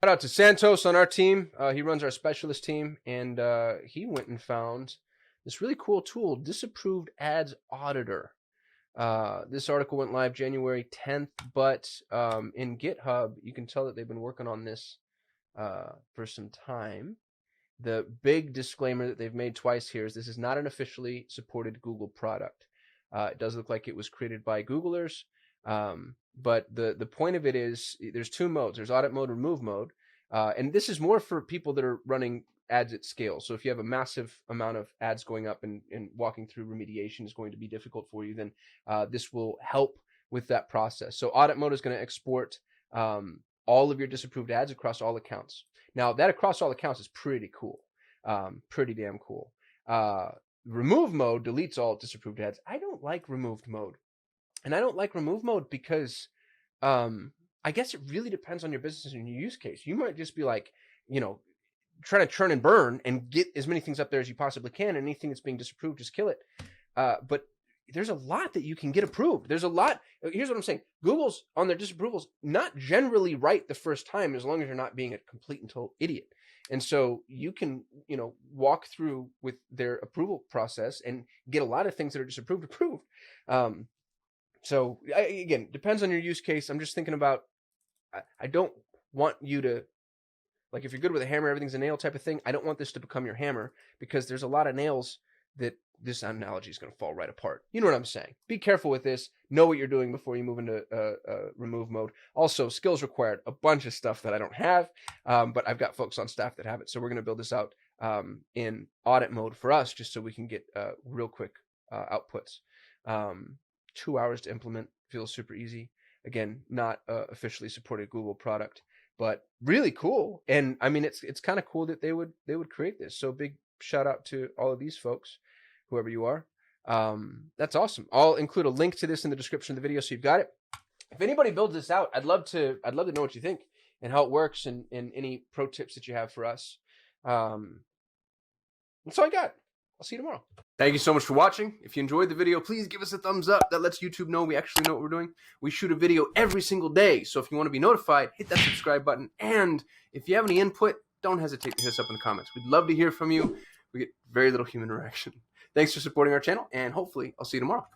Shout out to Santos on our team. He runs our specialist team, and he went and found this really cool tool, Disapproved Ads Auditor. This article went live January 10th, but in GitHub, you can tell that they've been working on this for some time. The big disclaimer that they've made twice here is this is not an officially supported Google product. It does look like it was created by Googlers, but the point of it is there's two modes. There's audit mode, remove mode, and this is more for people that are running ads at scale. So if you have a massive amount of ads going up and walking through remediation is going to be difficult for you, then this will help with that process. So audit mode is going to export all of your disapproved ads across all accounts. Now, that across all accounts is pretty cool, pretty damn cool. Remove mode deletes all disapproved ads. I don't like removed mode. And I don't like remove mode because I guess it really depends on your business and your use case. You might just be like, trying to churn and burn and get as many things up there as you possibly can. And anything that's being disapproved, just kill it. But there's a lot that you can get approved. There's a lot. Here's what I'm saying. Google's on their disapprovals, not generally right the first time, as long as you're not being a complete and total idiot. And so you can, walk through with their approval process and get a lot of things that are disapproved approved. So again, depends on your use case. I'm just thinking about, I don't want you to, like, if you're good with a hammer, everything's a nail type of thing. I don't want this to become your hammer, because there's a lot of nails that this analogy is going to fall right apart. You know what I'm saying? Be careful with this. Know what you're doing before you move into remove mode. Also, skills required. A bunch of stuff that I don't have, but I've got folks on staff that have it. So we're going to build this out in audit mode for us, just so we can get real quick outputs. 2 hours to implement. Feels super easy. Again, not officially supported Google product, but really cool. And I mean, it's kind of cool that they would create this. So big shout out to all of these folks, whoever you are. That's awesome. I'll include a link to this in the description of the video, so you've got it. If anybody builds this out, I'd love to know what you think and how it works, and any pro tips that you have for us. That's all I got. I'll see you tomorrow. Thank you so much for watching. If you enjoyed the video, please give us a thumbs up. That lets YouTube know we actually know what we're doing. We shoot a video every single day, so if you want to be notified, hit that subscribe button. And if you have any input, don't hesitate to hit us up in the comments. We'd love to hear from you. We get very little human interaction. Thanks for supporting our channel, and hopefully I'll see you tomorrow.